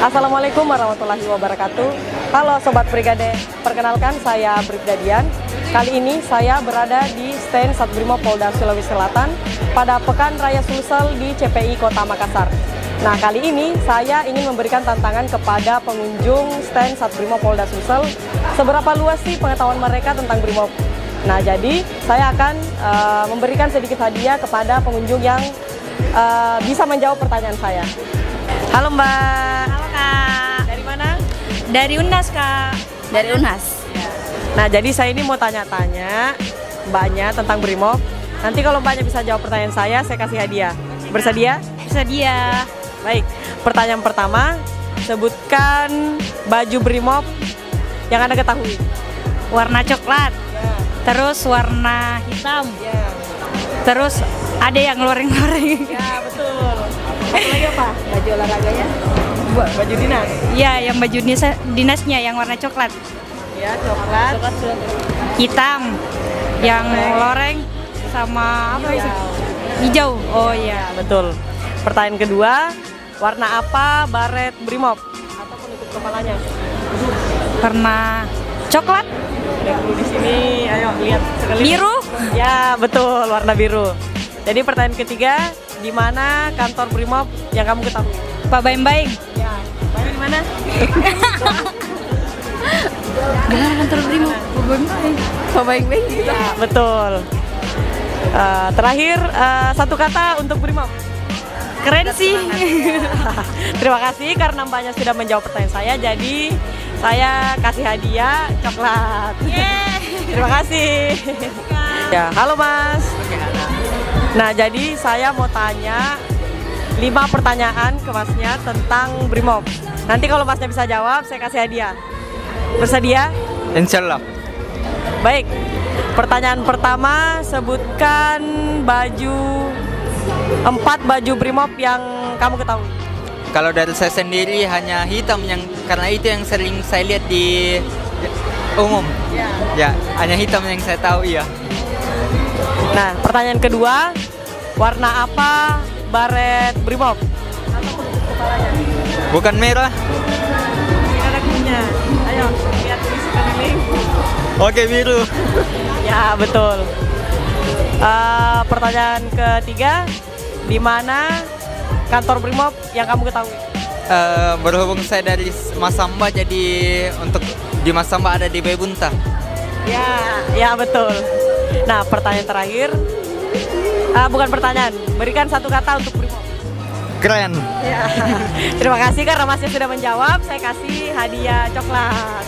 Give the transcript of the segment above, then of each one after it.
Assalamualaikum warahmatullahi wabarakatuh. Halo Sobat Brigade, perkenalkan saya Bribda Dian. Kali ini saya berada di stand Satbrimob Polda Sulawesi Selatan pada Pekan Raya Sulsel di CPI Kota Makassar. Nah, kali ini saya ingin memberikan tantangan kepada pengunjung stand Satbrimob Polda Sulsel, seberapa luas sih pengetahuan mereka tentang Brimob. Nah, jadi saya akan memberikan sedikit hadiah kepada pengunjung yang bisa menjawab pertanyaan saya. Halo Mbak. Halo Kak. Dari mana? Dari UNAS Kak. Dari UNAS. Nah, jadi saya ini mau tanya-tanya Mbaknya tentang Brimob. Nanti kalau Mbaknya bisa jawab pertanyaan saya kasih hadiah. Bersedia? Bersedia. Baik, pertanyaan pertama, sebutkan baju Brimob yang Anda ketahui. Warna coklat. Terus warna hitam. Terus ada yang loreng-loreng. Ya, betul. Satu lagi apa? Baju olahraganya? Baju dinas? Iya, yang baju dinasnya yang warna coklat. Ya, coklat. Hitam. Yang loreng sama apa itu? Hijau. Oh iya, betul. Pertanyaan kedua, warna apa baret Brimob atau penutup kepalanya? Warna coklat. Ada dulu di sini, ayo lihat sekali. Biru? Ya, betul, warna biru. Jadi pertanyaan ketiga, di mana kantor Brimob yang kamu ketahui? Pak Baim-Baim. Ya, di mana? Di mana kantor Brimob? Pak Baim-Baim. Pak Baim-Baim. Ya, betul. Terakhir, satu kata untuk Brimob. Keren sih. Terima kasih karena Mbaknya sudah menjawab pertanyaan saya. Jadi saya kasih hadiah coklat. Terima kasih. Ya, halo Mas. Nah, jadi saya mau tanya 5 pertanyaan ke Masnya tentang Brimob. Nanti kalau Masnya bisa jawab, saya kasih hadiah. Bersedia? Insyaallah. Baik. Pertanyaan pertama, sebutkan 4 baju Brimob yang kamu ketahui. Kalau dari saya sendiri hanya hitam karena itu yang sering saya lihat di umum. Ya, hanya hitam yang saya tahu ya. Nah, pertanyaan kedua, warna apa baret Brimob? Bukan merah. Tidak ada kunya. Ayo, lihat di sekeliling. Oke, biru. Ya, betul. Pertanyaan ketiga, di mana kantor Brimob yang kamu ketahui? Berhubung saya dari Masamba, jadi untuk di Masamba ada di Bebunta. Ya betul. Nah, pertanyaan terakhir, bukan pertanyaan, berikan satu kata untuk Brimob. Keren. Ya. Terima kasih karena Masnya sudah menjawab, saya kasih hadiah coklat.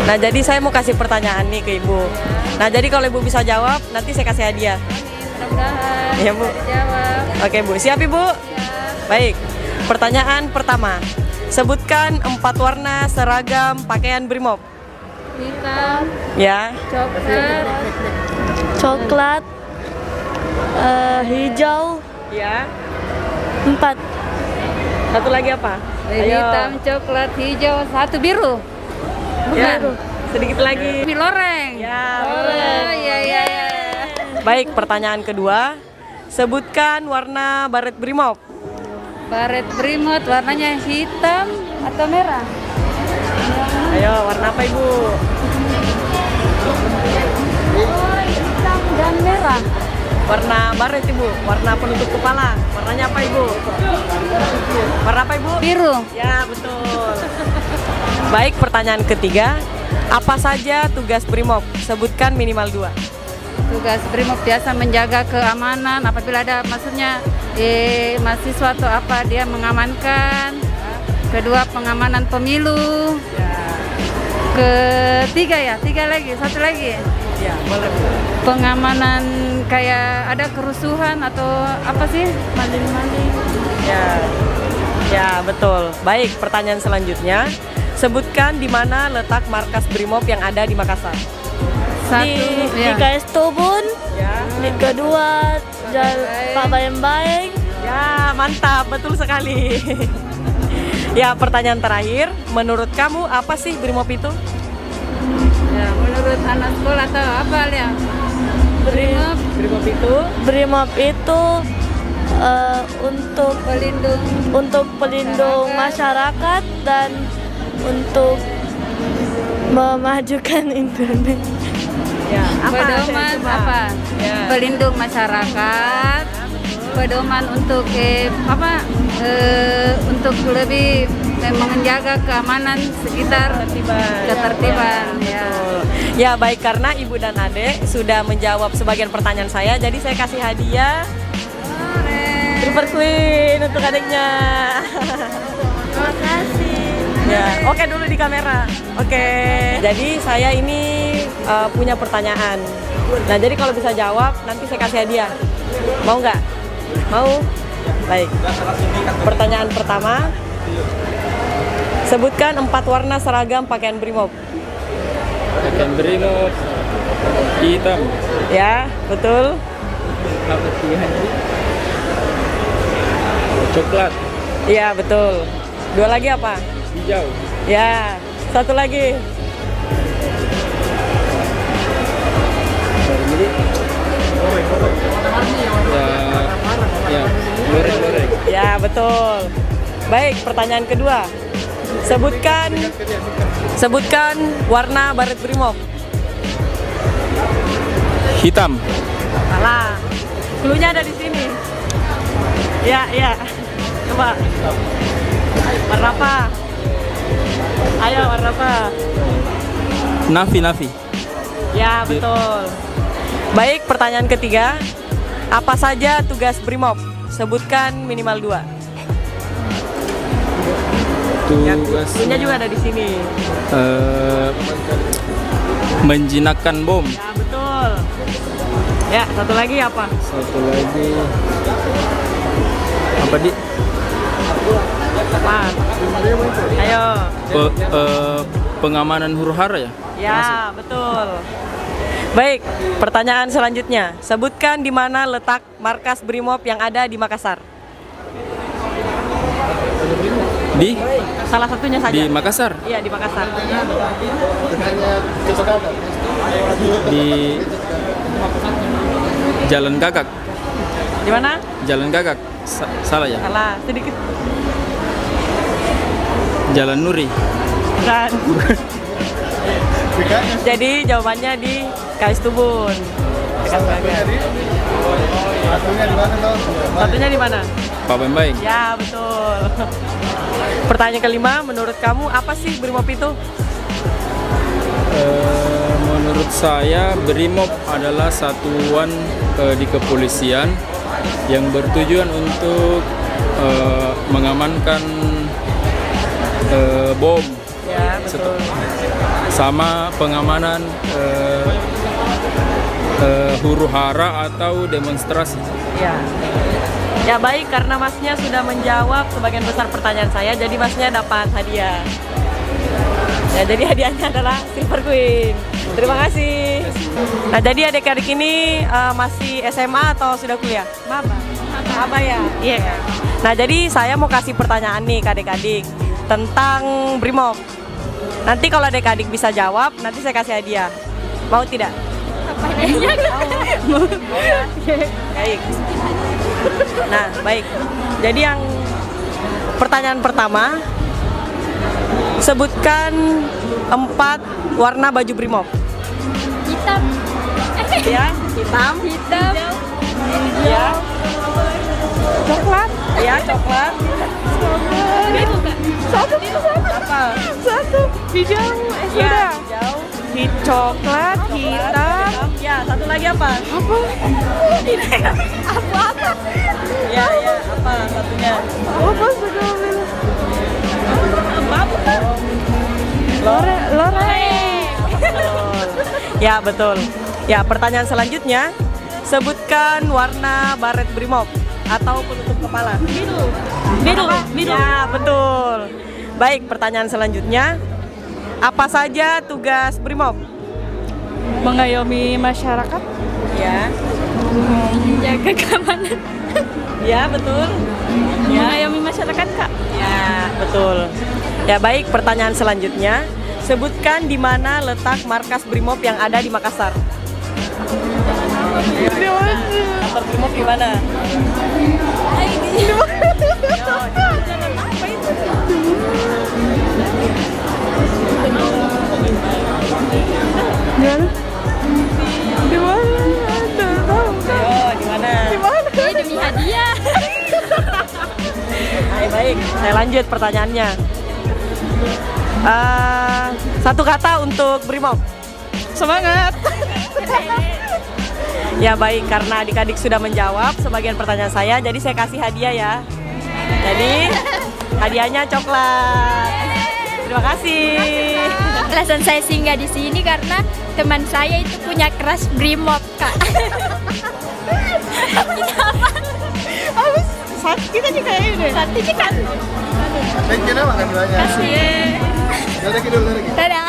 Nah, jadi saya mau kasih pertanyaan nih ke Ibu. Nah, jadi kalau Ibu bisa jawab, nanti saya kasih hadiah. Mudah-mudahan. Ya, Bu. Jawab. Oke, Bu. Siap, Ibu? Ya. Baik. Pertanyaan pertama. Sebutkan 4 warna seragam pakaian Brimob. Hitam. Ya. Coklat, hijau, Ya. 4. Satu lagi apa? Hitam, coklat, hijau, satu biru. Ya. Sedikit lagi. Loreng. Ya. Oh, iya. Baik, pertanyaan kedua. Sebutkan warna baret Brimob. Baret Brimob warnanya hitam atau merah? Ayo, warna apa Ibu? Oh, hitam dan merah. Warna baret Ibu, warna penutup kepala. Warnanya apa Ibu? Warna apa Ibu? Biru. Ya, betul. Baik, pertanyaan ketiga. Apa saja tugas Brimob? Sebutkan minimal 2. Tugas Brimob biasa menjaga keamanan apabila ada maksudnya mahasiswa atau apa, dia mengamankan. Kedua, pengamanan pemilu. Ketiga satu lagi. Ya, boleh. Pengamanan kayak ada kerusuhan atau apa sih? Maling-maling. Ya, betul. Baik, pertanyaan selanjutnya. Sebutkan di mana letak markas Brimob yang ada di Makassar. Di ya. KS Tubun, Ya. di kedua Pak Baim-Baim. Ya, mantap, betul sekali. Ya, pertanyaan terakhir, menurut kamu apa sih Brimob itu? Ya, menurut anak sekolah atau apa ya? Brimob Brimob itu Brimob itu untuk pelindung masyarakat dan untuk memajukan Indonesia. Ya, Pedoman apa? Ya. Pelindung masyarakat. Pedoman untuk untuk lebih menjaga keamanan sekitar, ketertiban. Ya. Ya, baik, karena Ibu dan Adek sudah menjawab sebagian pertanyaan saya, jadi saya kasih hadiah Silver Queen untuk adiknya. Terima kasih. Ya, oke dulu di kamera. Oke. Jadi saya ini punya pertanyaan. Nah, jadi kalau bisa jawab nanti saya kasih hadiah. Mau nggak? Mau? Baik. Pertanyaan pertama. Sebutkan 4 warna seragam pakaian Brimob. Pakaian Brimob hitam. Ya, betul. Apa sih? Coklat. Iya, betul. 2 lagi apa? Hijau. Ya, 1 lagi. Ya, loreng. Ya, betul. Baik, pertanyaan kedua. Sebutkan warna baret Brimob. Hitam. Salah. Cluenya ada di sini. Ya. Coba. Warna apa? Ayo, warna apa? Navi. Ya, betul. Baik, pertanyaan ketiga. Apa saja tugas Brimob? Sebutkan minimal 2. Ya, cluenya juga ada di sini. Menjinakkan bom. Ya, betul. Ya, 1 lagi apa? Satu lagi. Apa di? Apa? Ayo. Pengamanan huru-hara ya? Ya, betul. Baik, pertanyaan selanjutnya. Sebutkan di mana letak markas Brimob yang ada di Makassar. Di? Salah satunya saja. Di Makassar? Iya, di Makassar. Di Jalan Gagak. Di mana? Jalan Gagak. Salah ya? Salah, sedikit. Jalan Nuri. Bukan. Jadi jawabannya di Kalis Tubun. Satunya di mana? Pak Bembaing. Ya, betul. Pertanyaan kelima, menurut kamu apa sih Brimob itu? Menurut saya Brimob adalah satuan di kepolisian yang bertujuan untuk mengamankan bom. Ya, betul. Sama pengamanan huru-hara atau demonstrasi. Ya. Ya, baik, karena masnya sudah menjawab sebagian besar pertanyaan saya, jadi masnya dapat hadiah. Ya, jadi hadiahnya adalah Silver Queen. Terima kasih. Nah, jadi adik-adik ini masih SMA atau sudah kuliah? Maba ya? Iya. Nah, jadi saya mau kasih pertanyaan nih ke adik-adik tentang Brimob. Nanti kalau adik-adik bisa jawab, nanti saya kasih hadiah. Mau tidak? Mau. Baik. Nah, baik. Jadi yang pertanyaan pertama, sebutkan 4 warna baju Brimob. Hitam. Ya, hitam. Ya. Coklat. Ya, coklat. Satu. Apa? Hijau. Ya, hijau. Coklat, hitam. Ya, satu lagi apa? Apa? Ya, apa satunya? Apa sekarang? Loreng. Ya, betul. Ya, pertanyaan selanjutnya, sebutkan warna baret Brimob atau penutup kepala. Biru. Ya, betul. Baik, pertanyaan selanjutnya, apa saja tugas Brimob? Mengayomi masyarakat. Ya. Menjaga keamanan. Ya, betul. Ya. Mengayomi masyarakat, Kak. Ya, betul. Ya, baik, pertanyaan selanjutnya, sebutkan di mana letak markas Brimob yang ada di Makassar. kantor Brimob gimana? Gimana? Di mana? Ayo, di mana? Demi hadiah. Baik, saya lanjut pertanyaannya. Satu kata untuk Brimob. Semangat. Ya baik, karena adik-adik sudah menjawab sebagian pertanyaan saya, jadi saya kasih hadiah ya. Jadi hadiahnya coklat. Terima kasih. Alasan saya singgah di sini karena teman saya itu punya keras Brimob, Kak. Sakit aja kayaknya. Sakit kan? Thank you, makan banyak. Kasih. Dadah. Dadah.